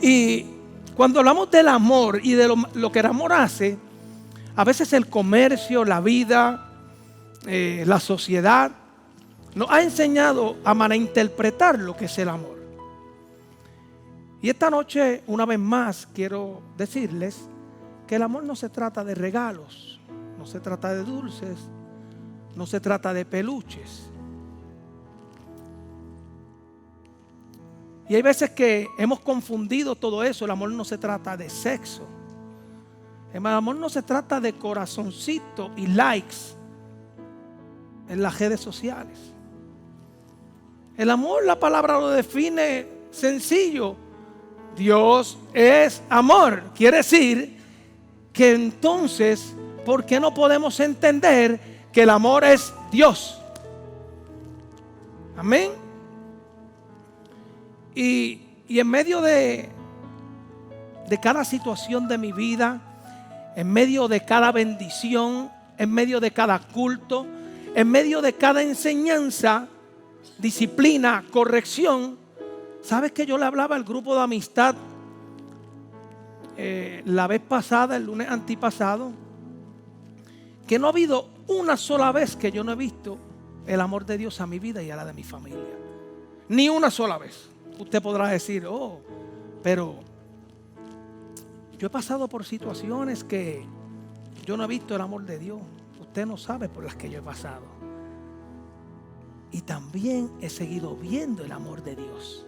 Y cuando hablamos del amor y de lo que el amor hace, a veces el comercio, la vida, la sociedad nos ha enseñado a malinterpretar lo que es el amor. Y esta noche, una vez más, quiero decirles que el amor no se trata de regalos, no se trata de dulces, no se trata de peluches. Y hay veces que hemos confundido todo eso. El amor no se trata de sexo. El amor no se trata de corazoncito y likes en las redes sociales. El amor, la palabra lo define sencillo. Dios es amor. Quiere decir que entonces, ¿por qué no podemos entender que el amor es Dios? Amén. Y en medio de cada situación de mi vida, en medio de cada bendición, en medio de cada culto, en medio de cada enseñanza, disciplina, corrección. ¿Sabes que yo le hablaba al grupo de amistad la vez pasada, el lunes antipasado? Que no ha habido una sola vez que yo no he visto el amor de Dios a mi vida y a la de mi familia. Ni una sola vez. Usted podrá decir, pero yo he pasado por situaciones que yo no he visto el amor de Dios. Usted no sabe por las que yo he pasado. Y también he seguido viendo el amor de Dios.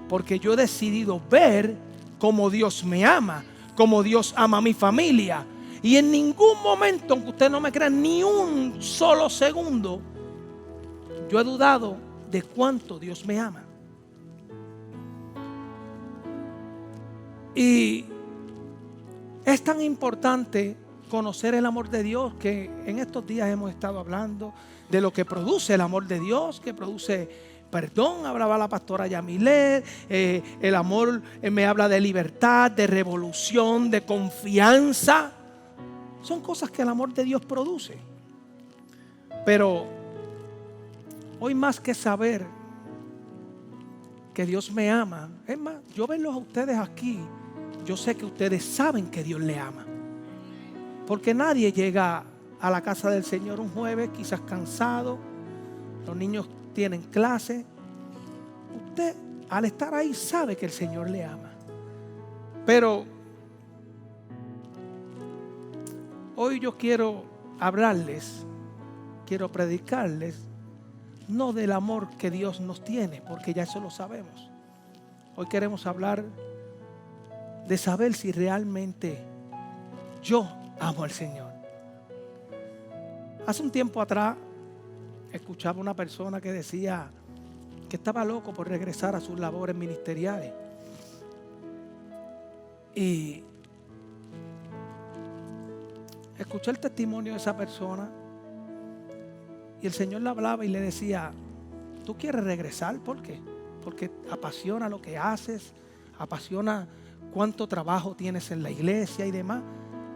Porque yo he decidido ver cómo Dios me ama, cómo Dios ama a mi familia. Y en ningún momento, aunque usted no me crea, ni un solo segundo, yo he dudado de cuánto Dios me ama. Y es tan importante conocer el amor de Dios que en estos días hemos estado hablando de lo que produce el amor de Dios, que produce perdón. Hablaba la pastora Yamilet, el amor me habla de libertad, de revolución, de confianza. Son cosas que el amor de Dios produce. Pero hoy más que saber que Dios me ama, es más, yo verlos a ustedes aquí, yo sé que ustedes saben que Dios les ama. Porque nadie llega a la casa del Señor un jueves, quizás cansado, los niños tienen clase. Usted al estar ahí sabe que el Señor le ama. Pero hoy yo quiero hablarles, quiero predicarles, no del amor que Dios nos tiene, porque ya eso lo sabemos. Hoy queremos hablar de saber si realmente yo amo al Señor. Hace un tiempo atrás escuchaba una persona que decía que estaba loco por regresar a sus labores ministeriales. Y escuché el testimonio de esa persona y el Señor le hablaba y le decía: ¿tú quieres regresar? ¿Por qué? Porque apasiona lo que haces, apasiona cuánto trabajo tienes en la iglesia y demás.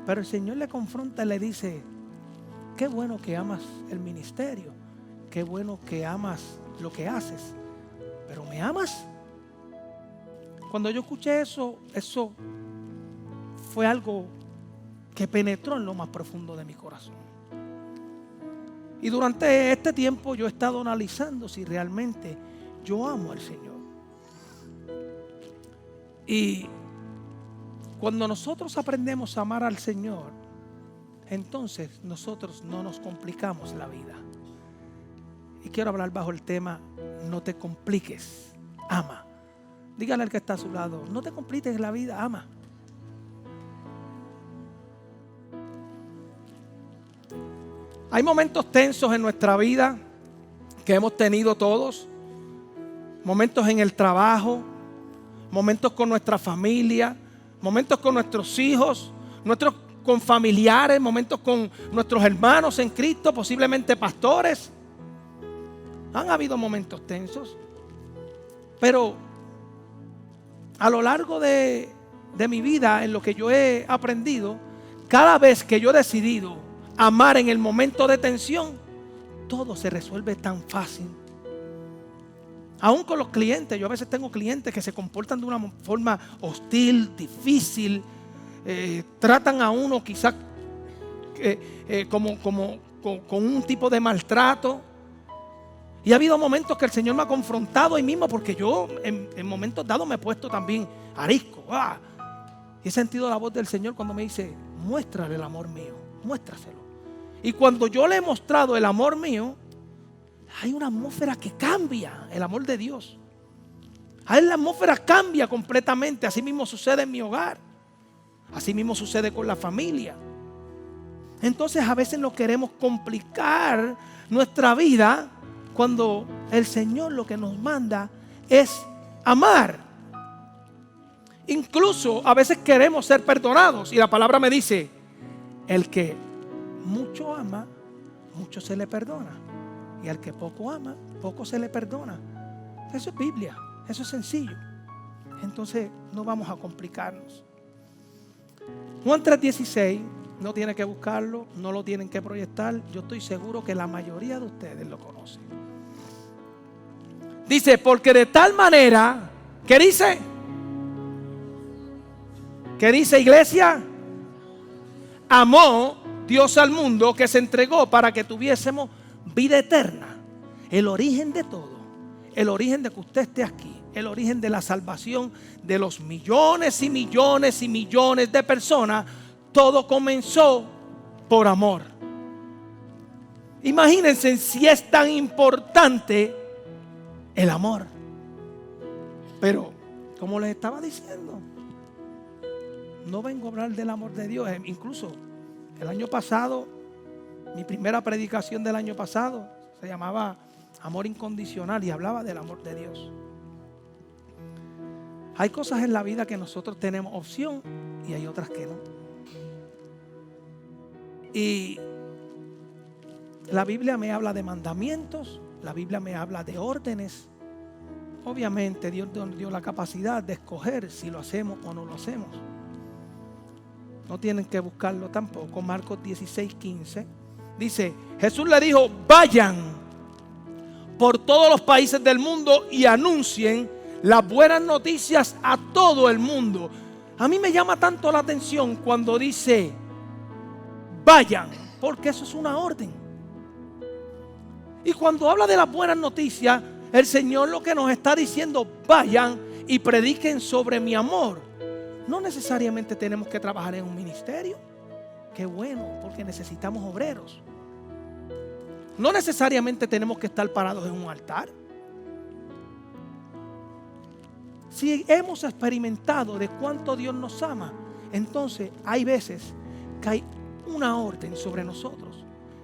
Pero el Señor le confronta y le dice: qué bueno que amas el ministerio, qué bueno que amas lo que haces, pero ¿me amas? Cuando yo escuché eso fue algo que penetró en lo más profundo de mi corazón. Y durante este tiempo yo he estado analizando si realmente yo amo al Señor. Y cuando nosotros aprendemos a amar al Señor, entonces nosotros no nos complicamos la vida. Y quiero hablar bajo el tema: no te compliques, ama. Dígale al que está a su lado: no te compliques la vida, ama. Hay momentos tensos en nuestra vida que hemos tenido todos. Momentos en el trabajo, momentos con nuestra familia, momentos con nuestros hijos, con familiares, momentos con nuestros hermanos en Cristo, posiblemente pastores. Han habido momentos tensos. Pero a lo largo de mi vida, en lo que yo he aprendido, cada vez que yo he decidido amar en el momento de tensión, todo se resuelve tan fácil. Aún con los clientes. Yo a veces tengo clientes que se comportan de una forma hostil, difícil. Tratan a uno quizás con un tipo de maltrato. Y ha habido momentos que el Señor me ha confrontado ahí mismo, porque yo en momentos dados me he puesto también arisco. Y he sentido la voz del Señor cuando me dice: muéstrale el amor mío, muéstraselo. Y cuando yo le he mostrado el amor mío, hay una atmósfera que cambia, el amor de Dios. Ahí la atmósfera cambia completamente. Así mismo sucede en mi hogar. Así mismo sucede con la familia. Entonces a veces no queremos complicar nuestra vida, cuando el Señor lo que nos manda es amar. Incluso a veces queremos ser perdonados. Y la palabra me dice: el que mucho ama, mucho se le perdona. Y al que poco ama, poco se le perdona. Eso es Biblia, eso es sencillo. Entonces no vamos a complicarnos. Juan 3:16, no tiene que buscarlo, no lo tienen que proyectar. Yo estoy seguro que la mayoría de ustedes lo conocen. Dice: porque de tal manera, ¿qué dice? ¿Qué dice, iglesia? Amó Dios al mundo, que se entregó para que tuviésemos vida eterna. El origen de todo, el origen de que usted esté aquí, el origen de la salvación de los millones y millones y millones de personas, todo comenzó por amor. Imagínense si es tan importante el amor. Pero, como les estaba diciendo, no vengo a hablar del amor de Dios. Incluso el año pasado, mi primera predicación del año pasado se llamaba Amor Incondicional y hablaba del amor de Dios. Hay cosas en la vida que nosotros tenemos opción y hay otras que no. Y la Biblia me habla de mandamientos, la Biblia me habla de órdenes. Obviamente Dios nos dio la capacidad de escoger si lo hacemos o no lo hacemos. No tienen que buscarlo tampoco. Marcos 16:15 dice: Jesús le dijo: vayan por todos los países del mundo y anuncien las buenas noticias a todo el mundo. A mí me llama tanto la atención cuando dice vayan, porque eso es una orden. Y cuando habla de las buenas noticias, el Señor lo que nos está diciendo: vayan y prediquen sobre mi amor. No necesariamente tenemos que trabajar en un ministerio. Qué bueno, porque necesitamos obreros. No necesariamente tenemos que estar parados en un altar. Si hemos experimentado de cuánto Dios nos ama, entonces hay veces que hay una orden sobre nosotros.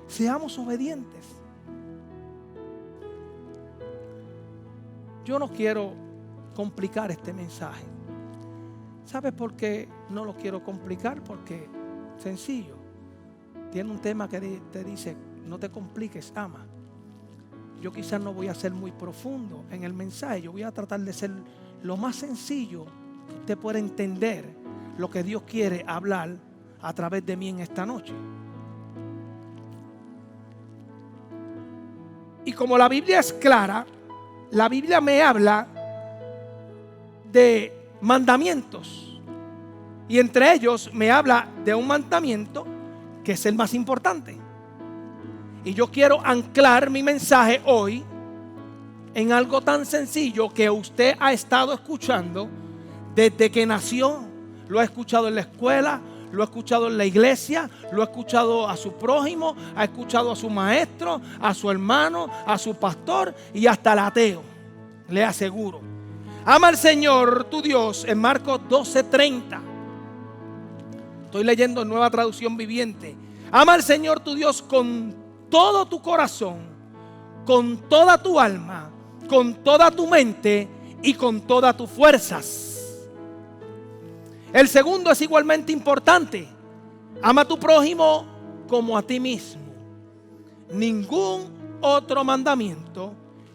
Seamos obedientes. Yo no quiero complicar este mensaje. ¿Sabes por qué no lo quiero complicar? Porque sencillo. Tiene un tema que te dice: no te compliques, ama. Yo quizás no voy a ser muy profundo en el mensaje. Yo voy a tratar de ser lo más sencillo que usted pueda entender lo que Dios quiere hablar a través de mí en esta noche. Y como la Biblia es clara, la Biblia me habla de mandamientos. Y entre ellos me habla de un mandamiento que es el más importante. Y yo quiero anclar mi mensaje hoy en algo tan sencillo que usted ha estado escuchando desde que nació. Lo ha escuchado en la escuela, lo ha escuchado en la iglesia, lo ha escuchado a su prójimo, ha escuchado a su maestro, a su hermano, a su pastor y hasta al ateo. Le aseguro. Ama al Señor tu Dios en Marcos 12:30. Estoy leyendo en Nueva Traducción Viviente. Ama al Señor tu Dios con todo tu corazón, con toda tu alma, con toda tu mente y con todas tus fuerzas. El segundo es igualmente importante. Ama a tu prójimo como a ti mismo. Ningún otro mandamiento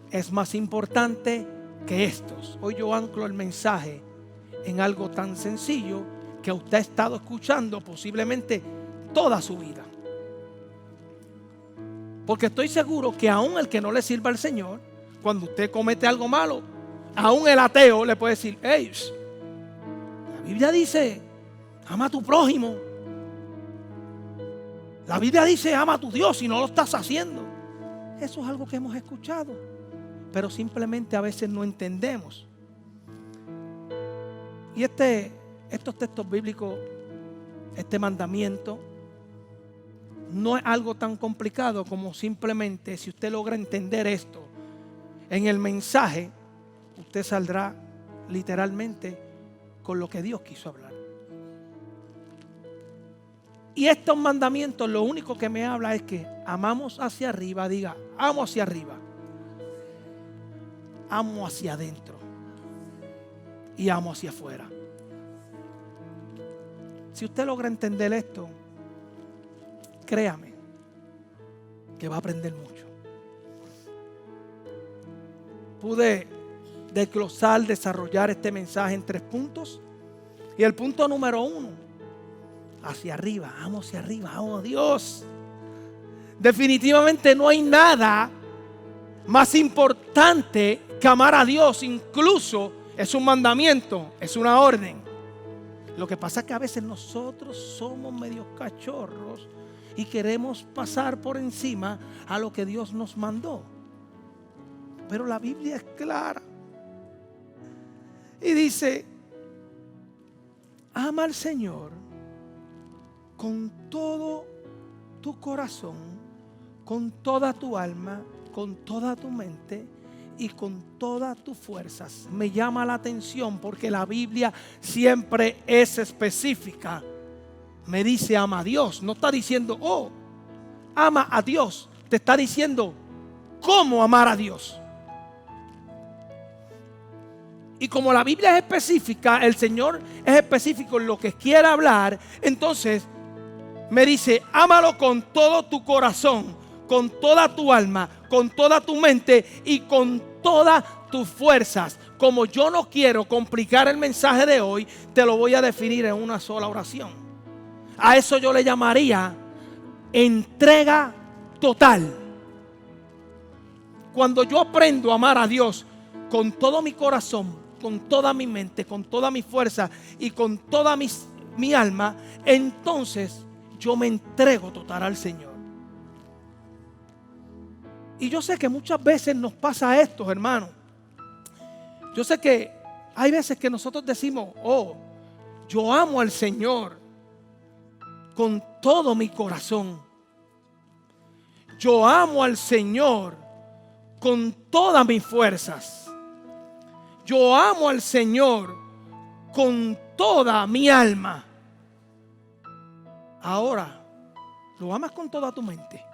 es más importante que estos. Hoy yo anclo el mensaje en algo tan sencillo que usted ha estado escuchando posiblemente toda su vida. Porque estoy seguro que aún el que no le sirva al Señor, cuando usted comete algo malo, aún el ateo le puede decir, hey, la Biblia dice, ama a tu prójimo. La Biblia dice, ama a tu Dios y no lo estás haciendo. Eso es algo que hemos escuchado, pero simplemente a veces no entendemos. Y estos textos bíblicos, este mandamiento, no es algo tan complicado como simplemente, si usted logra entender esto en el mensaje, usted saldrá literalmente con lo que Dios quiso hablar. Y estos mandamientos, lo único que me habla es que amamos hacia arriba. Diga, amo hacia arriba, amo hacia adentro y amo hacia afuera. Si usted logra entender esto, créame que va a aprender mucho. Pude desglosar, desarrollar este mensaje en 3 puntos. Y el punto número 1, hacia arriba, amo a Dios. Definitivamente no hay nada más importante que amar a Dios. Incluso es un mandamiento, es una orden. Lo que pasa es que a veces nosotros somos medios cachorros y queremos pasar por encima a lo que Dios nos mandó. Pero la Biblia es clara y dice, ama al Señor con todo tu corazón, con toda tu alma, con toda tu mente y con todas tus fuerzas. Me llama la atención porque la Biblia siempre es específica. Me dice ama a Dios. No está diciendo, oh, ama a Dios. Te está diciendo cómo amar a Dios. Y como la Biblia es específica, el Señor es específico en lo que quiere hablar, entonces me dice, ámalo con todo tu corazón, con toda tu alma, con toda tu mente y con todas tus fuerzas. Como yo no quiero complicar el mensaje de hoy, te lo voy a definir en una sola oración. A eso yo le llamaría entrega total. Cuando yo aprendo a amar a Dios con todo mi corazón, con toda mi mente, con toda mi fuerza y con toda mi alma, entonces yo me entrego total al Señor. Y yo sé que muchas veces nos pasa esto, hermano. Yo sé que hay veces que nosotros decimos, oh, yo amo al Señor con todo mi corazón. Yo amo al Señor con todas mis fuerzas. Yo amo al Señor con toda mi alma. Ahora, ¿lo amas con toda tu mente?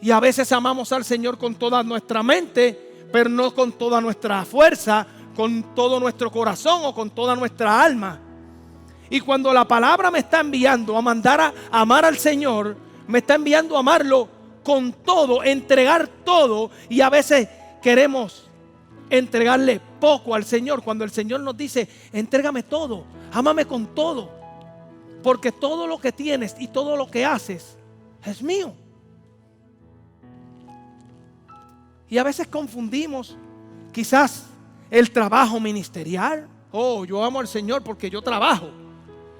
Y a veces amamos al Señor con toda nuestra mente, pero no con toda nuestra fuerza, con todo nuestro corazón o con toda nuestra alma. Y cuando la palabra me está enviando a mandar a amar al Señor, me está enviando a amarlo con todo, entregar todo. Y a veces queremos entregarle poco al Señor, cuando el Señor nos dice, entrégame todo, ámame con todo, porque todo lo que tienes y todo lo que haces es mío. Y a veces confundimos quizás el trabajo ministerial. Oh, yo amo al Señor porque yo trabajo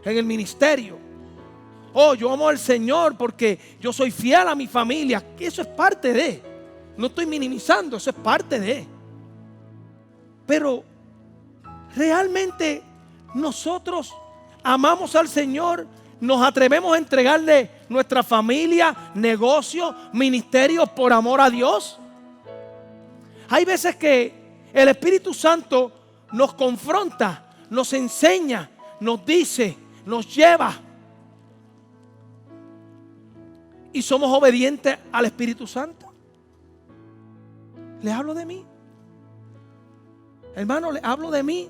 en el ministerio. Oh, yo amo al Señor porque yo soy fiel a mi familia. Eso es parte de. No estoy minimizando, eso es parte de. Pero realmente nosotros amamos al Señor, nos atrevemos a entregarle nuestra familia, negocio, ministerio por amor a Dios. Hay veces que el Espíritu Santo nos confronta, nos enseña, nos dice, nos lleva. Y somos obedientes al Espíritu Santo. ¿Les hablo de mí? Hermano, le hablo de mí.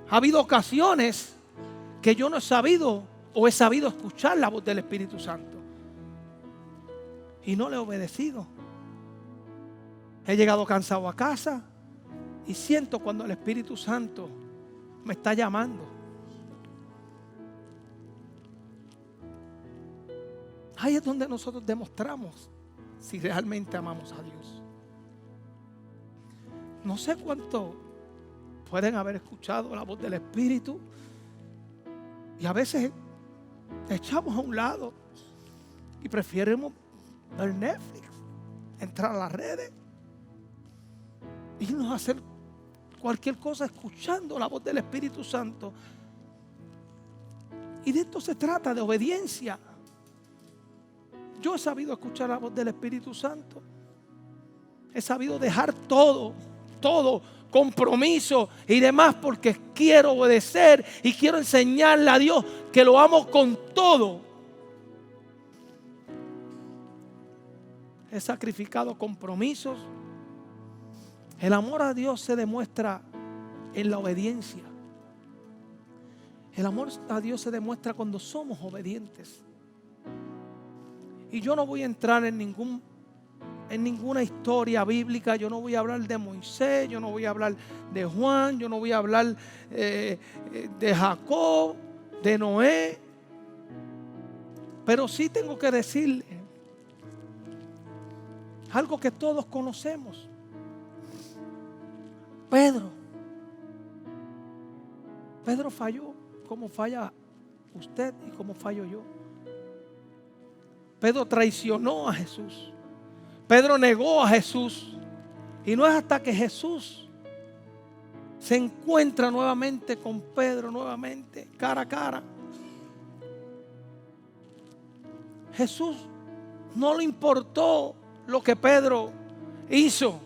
Ha habido ocasiones que yo no he sabido o he sabido escuchar la voz del Espíritu Santo y no le he obedecido. He llegado cansado a casa y siento cuando el Espíritu Santo me está llamando. Ahí es donde nosotros demostramos si realmente amamos a Dios. No sé cuánto pueden haber escuchado la voz del Espíritu y a veces echamos a un lado y preferimos ver Netflix, entrar a las redes, irnos a hacer cualquier cosa escuchando la voz del Espíritu Santo. Y de esto se trata, de obediencia. Yo he sabido escuchar la voz del Espíritu Santo. He sabido dejar todo, compromiso y demás, porque quiero obedecer y quiero enseñarle a Dios que lo amo con todo. He sacrificado compromisos. El amor a Dios se demuestra en la obediencia. El amor a Dios se demuestra cuando somos obedientes. Y yo no voy a entrar en ninguna historia bíblica. Yo no voy a hablar de Moisés, yo no voy a hablar de Juan, yo no voy a hablar de Jacob, de Noé. Pero sí tengo que decirle algo que todos conocemos. Pedro falló como falla usted y como fallo yo. Pedro traicionó a Jesús. Pedro negó a Jesús. Y no es hasta que Jesús se encuentra nuevamente con Pedro, nuevamente, cara a cara. Jesús no le importó lo que Pedro hizo.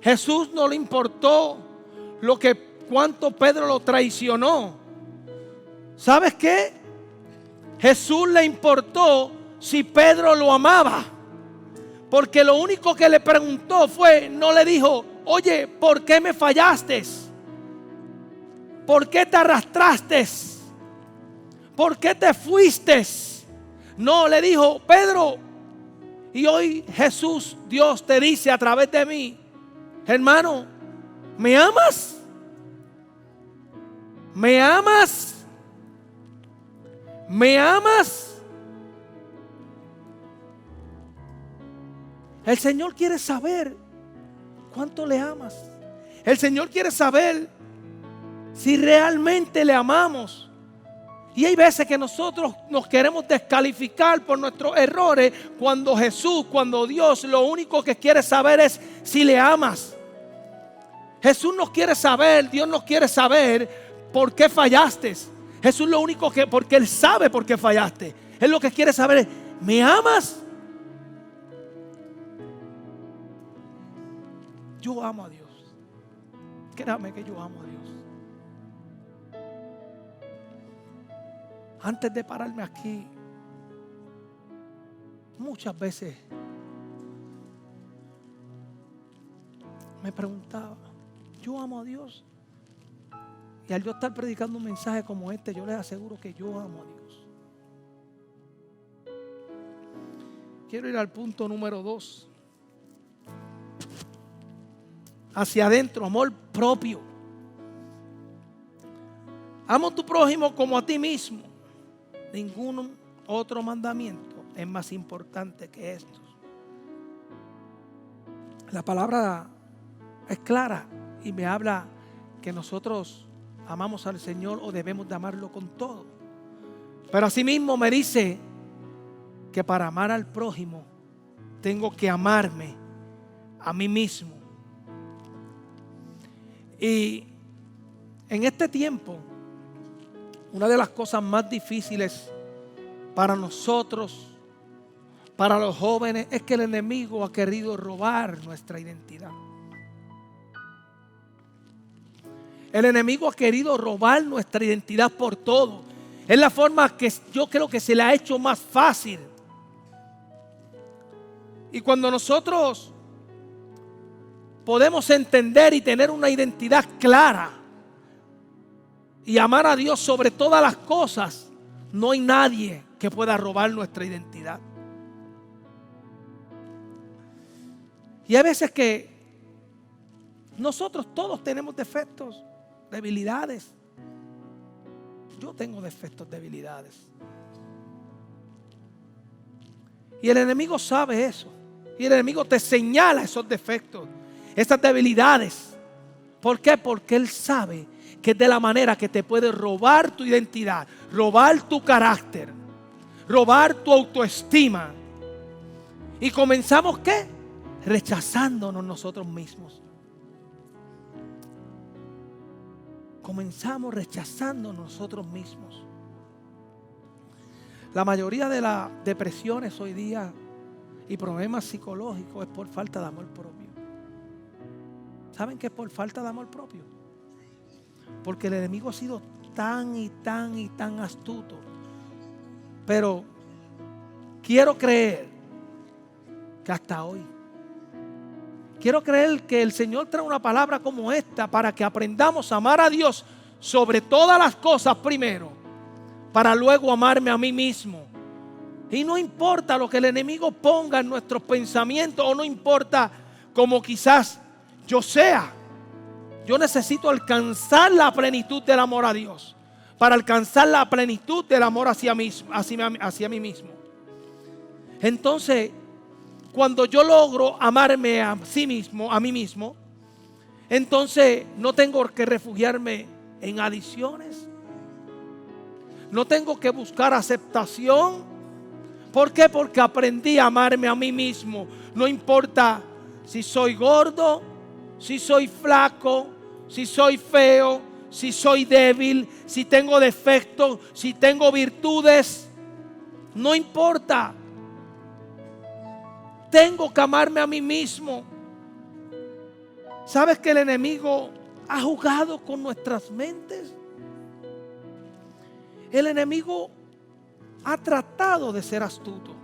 Jesús no le importó cuánto Pedro lo traicionó. ¿Sabes qué? Jesús le importó si Pedro lo amaba. Porque lo único que le preguntó no le dijo, oye, ¿por qué me fallaste? ¿Por qué te arrastraste? ¿Por qué te fuiste? No, le dijo, Pedro, y hoy Jesús, Dios te dice a través de mí, hermano, ¿me amas? ¿Me amas? ¿Me amas? El Señor quiere saber cuánto le amas. El Señor quiere saber si realmente le amamos. Y hay veces que nosotros nos queremos descalificar por nuestros errores, cuando Jesús, cuando Dios, lo único que quiere saber es si le amas. Jesús nos quiere saber, Dios nos quiere saber por qué fallaste. Jesús lo único porque Él sabe por qué fallaste. Él lo que quiere saber es, ¿me amas? Yo amo a Dios. Créame que yo amo a Dios. Antes de pararme aquí, muchas veces me preguntaba, ¿yo amo a Dios? Y al yo estar predicando un mensaje como este, yo les aseguro que yo amo a Dios. Quiero ir al punto número 2. Hacia adentro, amor propio. Ama a tu prójimo como a ti mismo. Ningún otro mandamiento es más importante que estos. La palabra es clara y me habla que nosotros amamos al Señor o debemos de amarlo con todo. Pero asimismo me dice que para amar al prójimo tengo que amarme a mí mismo. Y en este tiempo, una de las cosas más difíciles para nosotros, para los jóvenes, es que el enemigo ha querido robar nuestra identidad. El enemigo ha querido robar nuestra identidad por todo. Es la forma que yo creo que se le ha hecho más fácil. Y cuando nosotros podemos entender y tener una identidad clara y amar a Dios sobre todas las cosas, no hay nadie que pueda robar nuestra identidad. Y hay veces que nosotros todos tenemos defectos, debilidades. Yo tengo defectos, debilidades. Y el enemigo sabe eso. Y el enemigo te señala esos defectos. esas debilidades. ¿Por qué? Porque Él sabe que es de la manera que te puede robar tu identidad, robar tu carácter, robar tu autoestima. Y comenzamos, ¿qué? Rechazándonos nosotros mismos. Comenzamos rechazando nosotros mismos. La mayoría de las depresiones hoy día y problemas psicológicos es por falta de amor propio. ¿Saben qué es por falta de amor propio? Porque el enemigo ha sido tan y tan astuto. Pero quiero creer que hasta hoy, quiero creer que el Señor trae una palabra como esta para que aprendamos a amar a Dios sobre todas las cosas primero, para luego amarme a mí mismo. Y no importa lo que el enemigo ponga en nuestros pensamientos, o no importa cómo quizás yo sea, yo necesito alcanzar la plenitud del amor a Dios, para alcanzar la plenitud del amor hacia mí mismo. Entonces, cuando yo logro amarme a mí mismo, entonces no tengo que refugiarme en adiciones. No tengo que buscar aceptación. ¿Por qué? Porque aprendí a amarme a mí mismo. No importa si soy gordo, si soy flaco, si soy feo, si soy débil, si tengo defectos, si tengo virtudes. No importa. Tengo que amarme a mí mismo. ¿Sabes que el enemigo ha jugado con nuestras mentes? El enemigo ha tratado de ser astuto.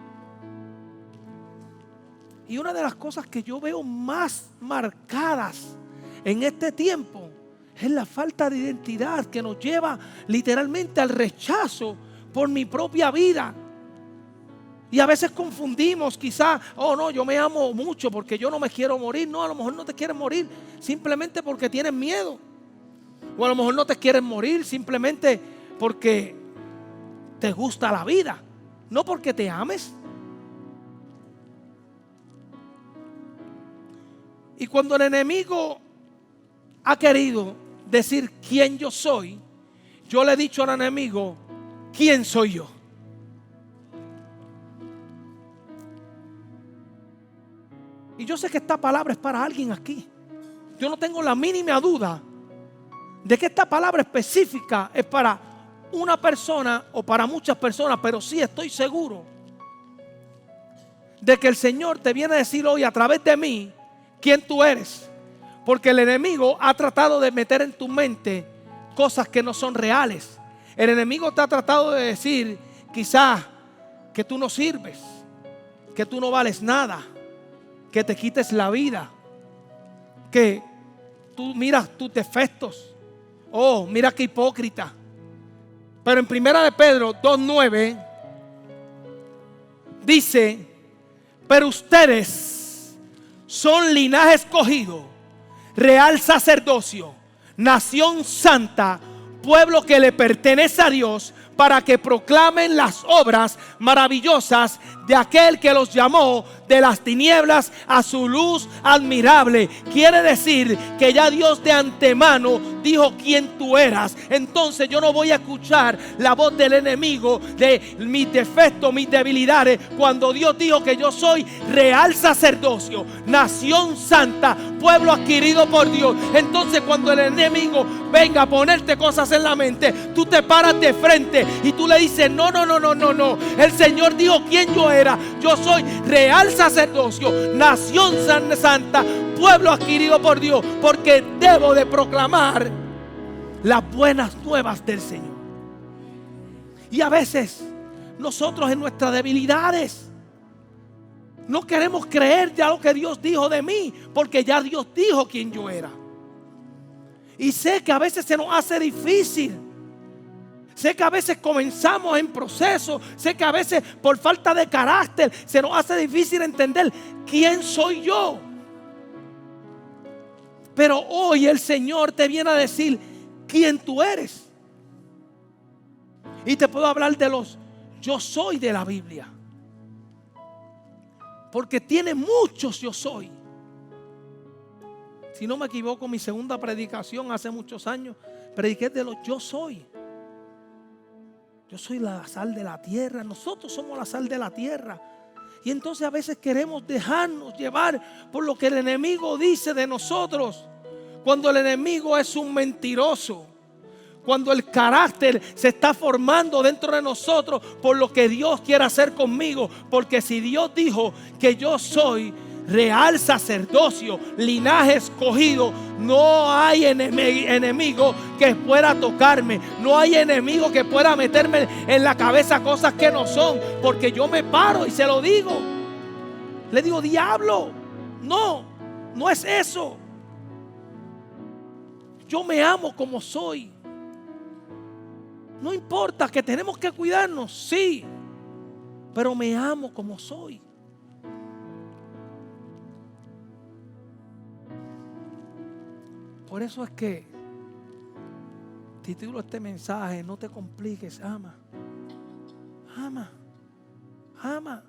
Y una de las cosas que yo veo más marcadas en este tiempo es la falta de identidad que nos lleva literalmente al rechazo por mi propia vida. Y a veces confundimos quizás, oh no, yo me amo mucho porque yo no me quiero morir. No, a lo mejor no te quieres morir simplemente porque tienes miedo. O a lo mejor no te quieres morir simplemente porque te gusta la vida, no porque te ames. Y cuando el enemigo ha querido decir quién yo soy, yo le he dicho al enemigo, ¿quién soy yo? Y yo sé que esta palabra es para alguien aquí. Yo no tengo la mínima duda de que esta palabra específica es para una persona o para muchas personas, pero sí estoy seguro de que el Señor te viene a decir hoy a través de mí quién tú eres. Porque el enemigo ha tratado de meter en tu mente cosas que no son reales. El enemigo te ha tratado de decir quizás que tú no sirves, que tú no vales nada, que te quites la vida, que tú miras tus defectos. Oh, mira qué hipócrita. Pero en 1 de Pedro 2:9 dice, pero ustedes son linaje escogido, real sacerdocio, nación santa, pueblo que le pertenece a Dios, para que proclamen las obras maravillosas de aquel que los llamó de las tinieblas a su luz admirable. Quiere decir que ya Dios de antemano dijo quién tú eras. Entonces yo no voy a escuchar la voz del enemigo de mis defectos, mis debilidades, cuando Dios dijo que yo soy real sacerdocio, nación santa, pueblo adquirido por Dios. Entonces cuando el enemigo venga a ponerte cosas en la mente, tú te paras de frente y tú le dices, no. El Señor dijo quién yo era. Yo soy real sacerdocio, nación santa, pueblo adquirido por Dios, porque debo de proclamar las buenas nuevas del Señor. Y a veces nosotros en nuestras debilidades no queremos creer ya lo que Dios dijo de mí, porque ya Dios dijo quién yo era. Y sé que a veces se nos hace difícil. Sé que a veces comenzamos en proceso. Sé que a veces por falta de carácter se nos hace difícil entender quién soy yo. Pero hoy el Señor te viene a decir quién tú eres. Y te puedo hablar de los yo soy de la Biblia. Porque tiene muchos yo soy. Si no me equivoco, mi segunda predicación hace muchos años, prediqué de los yo soy. Yo soy la sal de la tierra. Nosotros somos la sal de la tierra. Y entonces a veces queremos dejarnos llevar por lo que el enemigo dice de nosotros. Cuando el enemigo es un mentiroso. Cuando el carácter se está formando dentro de nosotros por lo que Dios quiere hacer conmigo. Porque si Dios dijo que yo soy real sacerdocio, linaje escogido, no hay enemigo que pueda tocarme. No hay enemigo que pueda meterme en la cabeza cosas que no son. Porque yo me paro y se lo digo. Le digo, diablo, no es eso. Yo me amo como soy. No importa que tenemos que cuidarnos, sí, pero me amo como soy. Por eso es que titulo este mensaje: no te compliques, ama. Ama. Ama.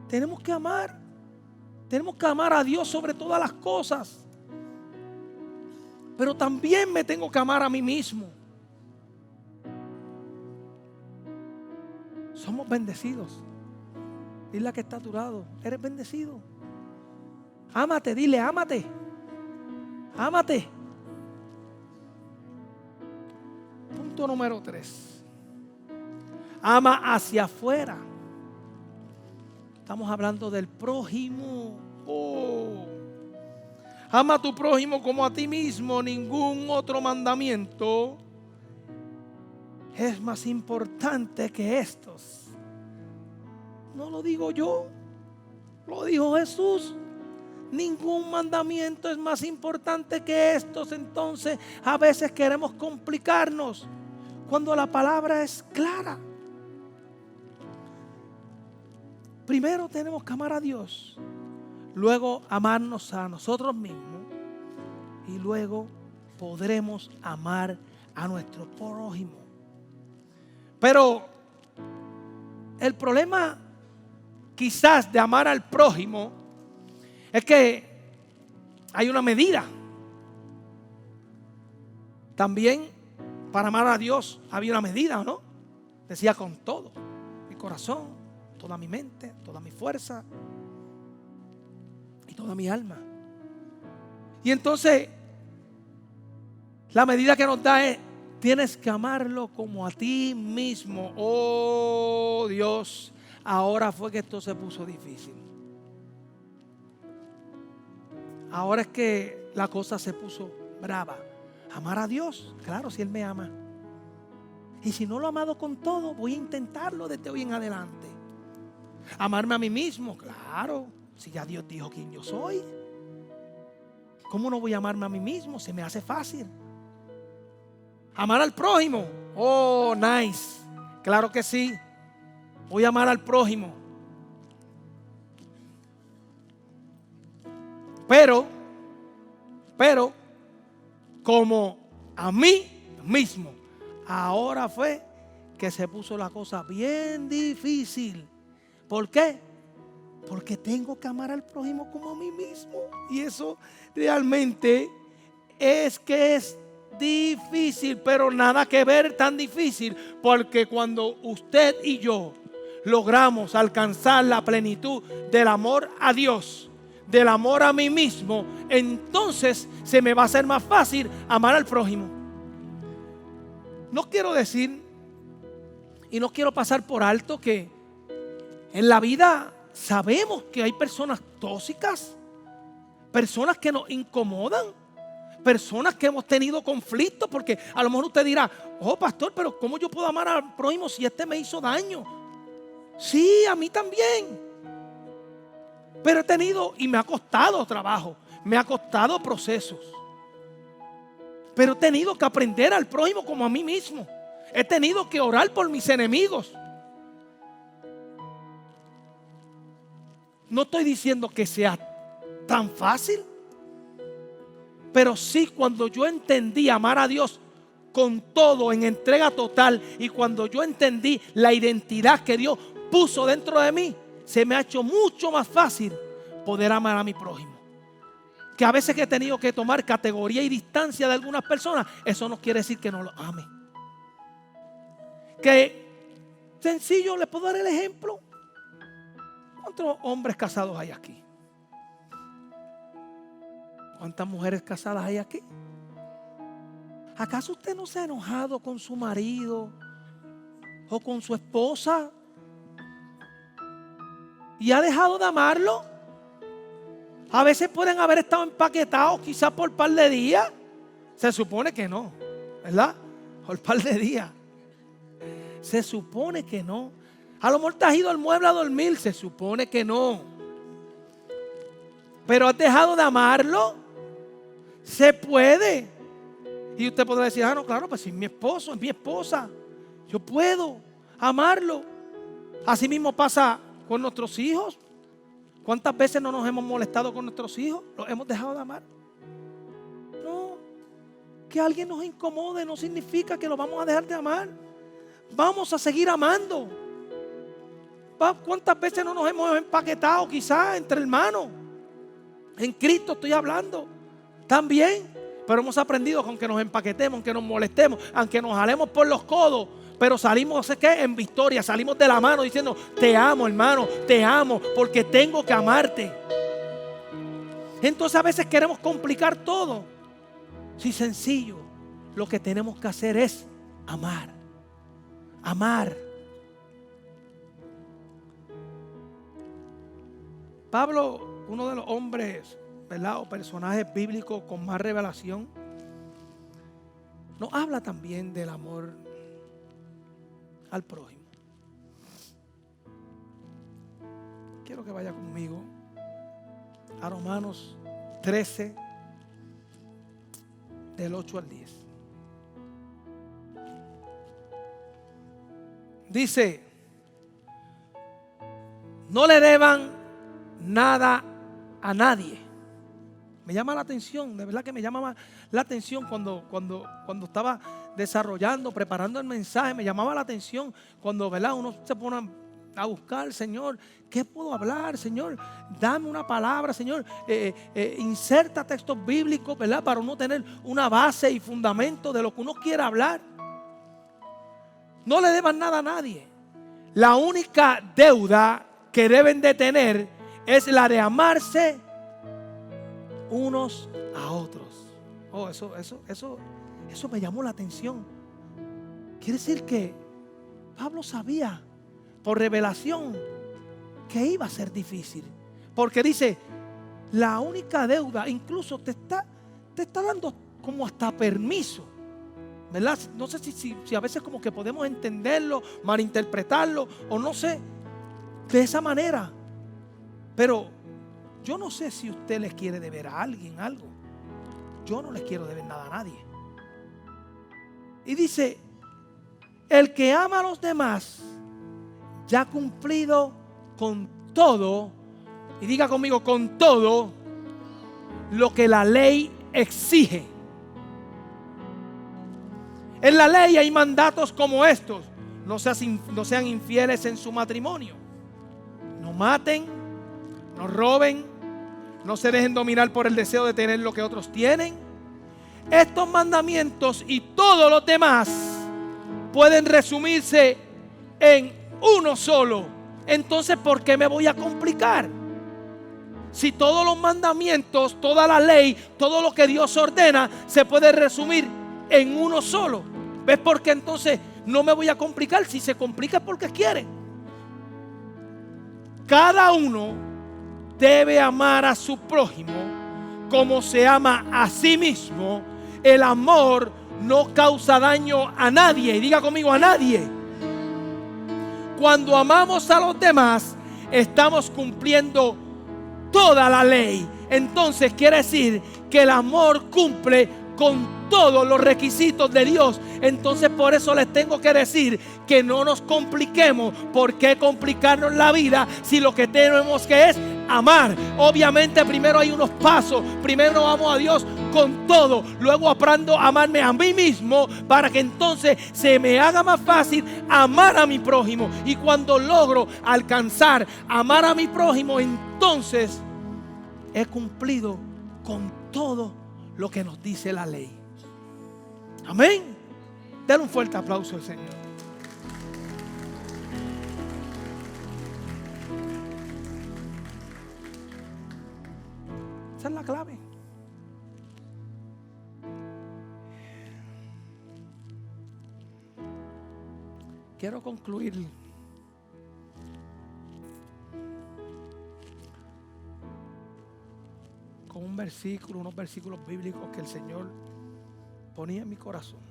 Tenemos que amar. Tenemos que amar a Dios sobre todas las cosas. Pero también me tengo que amar a mí mismo. Somos bendecidos. Dile a que está a tu lado: eres bendecido. Ámate, dile, ámate. Ámate. Punto número 3. Ama hacia afuera. Estamos hablando del prójimo. Ama a tu prójimo como a ti mismo. Ningún otro mandamiento es más importante que estos. No lo digo yo, lo dijo Jesús. Ningún mandamiento es más importante que estos. Entonces a veces queremos complicarnos cuando la palabra es clara. Primero tenemos que amar a Dios, luego amarnos a nosotros mismos y luego podremos amar a nuestro prójimo. Pero el problema quizás de amar al prójimo es que hay una medida. También para amar a Dios había una medida, ¿no? Decía: con todo mi corazón, toda mi mente, toda mi fuerza y toda mi alma. Y entonces la medida que nos da es: tienes que amarlo como a ti mismo. Oh Dios, ahora fue que esto se puso difícil. Ahora es que la cosa se puso brava. Amar a Dios, claro, si Él me ama. Y si no lo he amado con todo, voy a intentarlo desde hoy en adelante. Amarme a mí mismo, claro, si ya Dios dijo quién yo soy. ¿Cómo no voy a amarme a mí mismo? Se me hace fácil. Amar al prójimo, oh, nice, claro que sí. Voy a amar al prójimo. Pero, como a mí mismo, ahora fue que se puso la cosa bien difícil. ¿Por qué? Porque tengo que amar al prójimo como a mí mismo. Y eso realmente es difícil, pero nada que ver tan difícil, porque cuando usted y yo logramos alcanzar la plenitud del amor a Dios, del amor a mí mismo, entonces se me va a hacer más fácil amar al prójimo. No quiero decir y no quiero pasar por alto que en la vida sabemos que hay personas tóxicas, personas que nos incomodan, personas que hemos tenido conflictos, porque a lo mejor usted dirá: oh pastor, pero ¿cómo yo puedo amar al prójimo si este me hizo daño? Sí, a mí también. Pero he tenido, y me ha costado trabajo, me ha costado procesos. Pero he tenido que aprender al prójimo como a mí mismo. He tenido que orar por mis enemigos. No estoy diciendo que sea tan fácil, pero sí, cuando yo entendí amar a Dios con todo, en entrega total, y cuando yo entendí la identidad que Dios puso dentro de mí, se me ha hecho mucho más fácil poder amar a mi prójimo. que a veces he tenido que tomar categoría y distancia de algunas personas, eso no quiere decir que no lo ame. Que sencillo, les puedo dar el ejemplo. ¿Cuántos hombres casados hay aquí? ¿Cuántas mujeres casadas hay aquí? ¿Acaso usted no se ha enojado con su marido o con su esposa y ha dejado de amarlo? A veces pueden haber estado empaquetados quizás por un par de días. Se supone que no, ¿verdad? Por un par de días. Se supone que no. A lo mejor te has ido al mueble a dormir. Se supone que no. Pero has dejado de amarlo. Se puede. Y usted podrá decir, no, claro, pues si es mi esposo, es mi esposa, yo puedo amarlo. Así mismo pasa con nuestros hijos. ¿Cuántas veces no nos hemos molestado con nuestros hijos? ¿Los hemos dejado de amar? No. Que alguien nos incomode no significa que lo vamos a dejar de amar. Vamos a seguir amando. ¿Cuántas veces no nos hemos empaquetado quizás entre hermanos? En Cristo estoy hablando. También. Pero hemos aprendido que aunque nos empaquetemos, aunque nos molestemos, aunque nos jalemos por los codos, pero salimos, ¿qué? En victoria, salimos de la mano diciendo, te amo, hermano, te amo porque tengo que amarte. Entonces a veces queremos complicar todo. Sí, sencillo. Lo que tenemos que hacer es amar. Amar. Pablo, uno de los hombres, ¿verdad?, o personajes bíblicos con más revelación, nos habla también del amor al prójimo. Quiero que vaya conmigo a Romanos 13, del 8 al 10. Dice, no le deban nada a nadie. Me llama la atención, de verdad que me llama la atención cuando estaba desarrollando, preparando el mensaje, me llamaba la atención cuando, ¿verdad?, uno se pone a buscar, Señor, ¿qué puedo hablar, Señor? Dame una palabra, Señor. Inserta textos bíblicos, ¿verdad?, para uno tener una base y fundamento de lo que uno quiera hablar. No le deban nada a nadie. La única deuda que deben de tener es la de amarse unos a otros. Oh, eso me llamó la atención. Quiere decir que Pablo sabía por revelación que iba a ser difícil. Porque dice, la única deuda, incluso te está dando como hasta permiso, ¿verdad? No sé si a veces como que podemos entenderlo, malinterpretarlo, o no sé, de esa manera. Pero yo no sé si usted les quiere deber a alguien algo. Yo no les quiero deber nada a nadie. Y dice, el que ama a los demás ya ha cumplido con todo, y diga conmigo, con todo lo que la ley exige. En la ley hay mandatos como estos: no sean infieles en su matrimonio, no maten, no roben, no se dejen dominar por el deseo de tener lo que otros tienen. Estos mandamientos y todos los demás pueden resumirse en uno solo. Entonces, ¿por qué me voy a complicar? Si todos los mandamientos, toda la ley, todo lo que Dios ordena se puede resumir en uno solo. ¿Ves por qué entonces no me voy a complicar? Si se complica es porque quiere. Cada uno debe amar a su prójimo como se ama a sí mismo. El amor no causa daño a nadie. Y diga conmigo, a nadie. Cuando amamos a los demás, estamos cumpliendo toda la ley. Entonces quiere decir que el amor cumple con todos los requisitos de Dios. Entonces por eso les tengo que decir que no nos compliquemos. ¿Por qué complicarnos la vida si lo que tenemos que es amar? Obviamente primero hay unos pasos. Primero amo a Dios con todo, luego aprendo a amarme a mí mismo, para que entonces se me haga más fácil amar a mi prójimo. Y cuando logro alcanzar amar a mi prójimo, entonces he cumplido con todo lo que nos dice la ley. Amén. Denle un fuerte aplauso al Señor. Esa es la clave. Quiero concluir con un versículo, unos versículos bíblicos que el Señor ponía en mi corazón.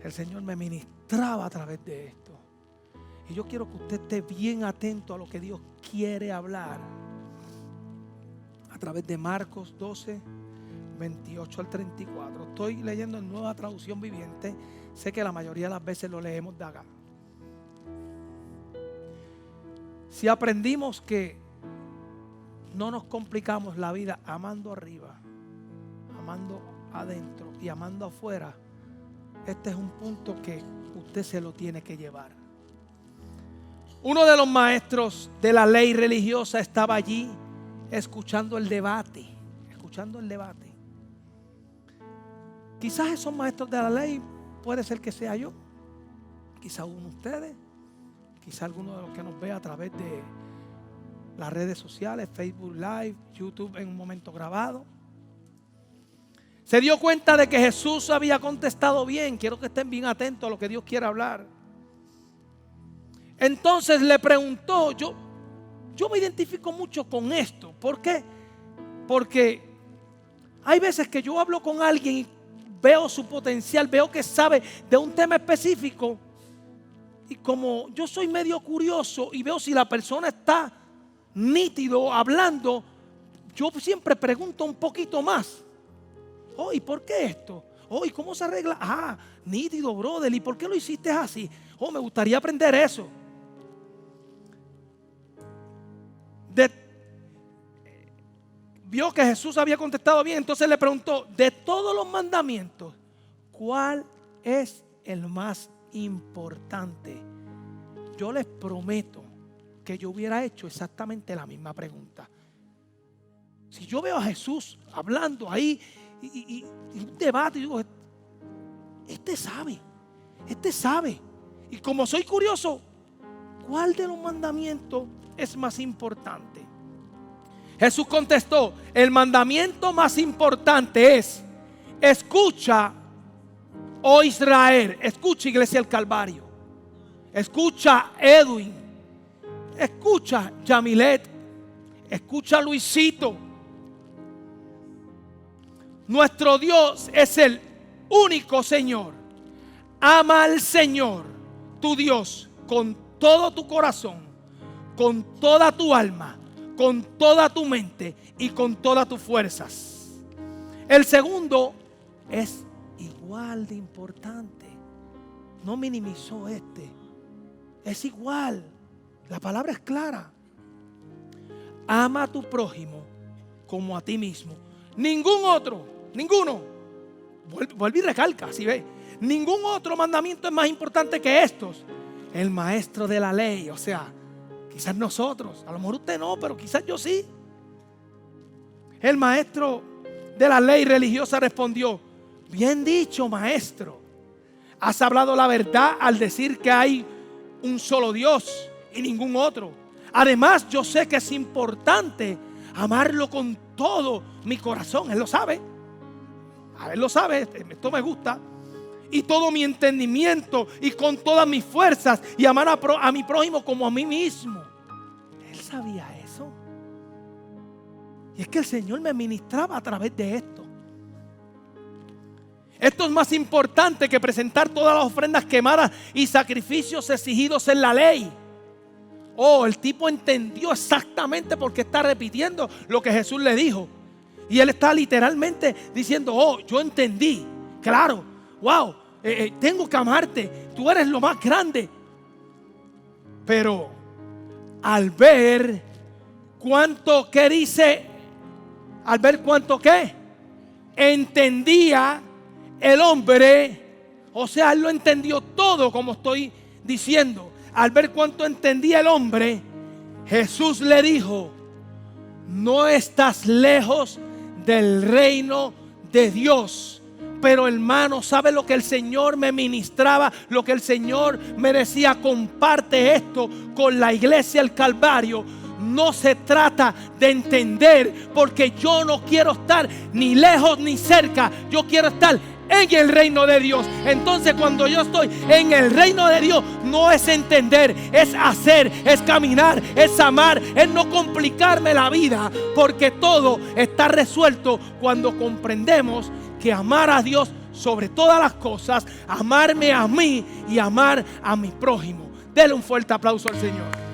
El Señor me ministraba a través de esto. Y yo quiero que usted esté bien atento a lo que Dios quiere hablar. A través de Marcos 12, 28 al 34. Estoy leyendo en Nueva Traducción Viviente. Sé que la mayoría de las veces lo leemos de acá. Si aprendimos que no nos complicamos la vida amando arriba, amando adentro y amando afuera, este es un punto que usted se lo tiene que llevar. Uno de los maestros de la ley religiosa estaba allí escuchando el debate. Quizás esos maestros de la ley puede ser que sea yo, quizás uno de ustedes, quizás alguno de los que nos ve a través de las redes sociales, Facebook Live, YouTube en un momento grabado. Se dio cuenta de que Jesús había contestado bien. Quiero que estén bien atentos a lo que Dios quiere hablar. Entonces le preguntó, yo me identifico mucho con esto. ¿Por qué? Porque hay veces que yo hablo con alguien y veo su potencial, veo que sabe de un tema específico. Y como yo soy medio curioso y veo si la persona está nítido hablando, yo siempre pregunto un poquito más. Oh, ¿y por qué esto? Oh, ¿y cómo se arregla? Ah, nítido, brother. ¿Y por qué lo hiciste así? Oh, me gustaría aprender eso. Vio que Jesús había contestado bien, entonces le preguntó, de todos los mandamientos, ¿cuál es el más importante? Yo les prometo que yo hubiera hecho exactamente la misma pregunta. Si yo veo a Jesús hablando ahí y un debate, y digo, este sabe. Y como soy curioso, ¿cuál de los mandamientos es más importante? Jesús contestó, el mandamiento más importante es, escucha, oh Israel, escucha Iglesia del Calvario, escucha Edwin, escucha Yamilet, escucha Luisito. Nuestro Dios es el único Señor. Ama al Señor, tu Dios, con todo tu corazón, con toda tu alma, con toda tu mente y con todas tus fuerzas. El segundo es igual de importante. No minimizó este. Es igual. La palabra es clara. Ama a tu prójimo como a ti mismo. Ninguno. Vuelve y recalca, así ve. Ningún otro mandamiento es más importante que estos. El maestro de la ley, o sea, quizás nosotros, a lo mejor usted no, pero quizás yo sí. El maestro de la ley religiosa respondió, bien dicho, maestro. Has hablado la verdad al decir que hay un solo Dios y ningún otro. Además, yo sé que es importante amarlo con todo mi corazón. Él lo sabe. Él lo sabe, esto me gusta. Y todo mi entendimiento y con todas mis fuerzas y amar a mi prójimo como a mí mismo. Él sabía eso. Y es que el Señor me ministraba a través de esto. Esto es más importante que presentar todas las ofrendas quemadas y sacrificios exigidos en la ley. Oh, el tipo entendió exactamente por qué está repitiendo lo que Jesús le dijo. Y él está literalmente diciendo, oh, yo entendí. Claro, wow, tengo que amarte. Tú eres lo más grande. Pero al ver cuánto que dice, al ver cuánto que entendía el hombre, o sea, él lo entendió todo como estoy diciendo. Al ver cuánto entendía el hombre, Jesús le dijo, no estás lejos del reino de Dios. Pero hermano, ¿sabe lo que el Señor me ministraba? Lo que el Señor me decía: comparte esto con la iglesia del Calvario. No se trata de entender, porque yo no quiero estar ni lejos ni cerca. Yo quiero estar en el reino de Dios. Entonces, cuando yo estoy en el reino de Dios, no es entender, es hacer, es caminar, es amar, es no complicarme la vida, porque todo está resuelto cuando comprendemos que amar a Dios sobre todas las cosas, amarme a mí y amar a mi prójimo. Dele un fuerte aplauso al Señor.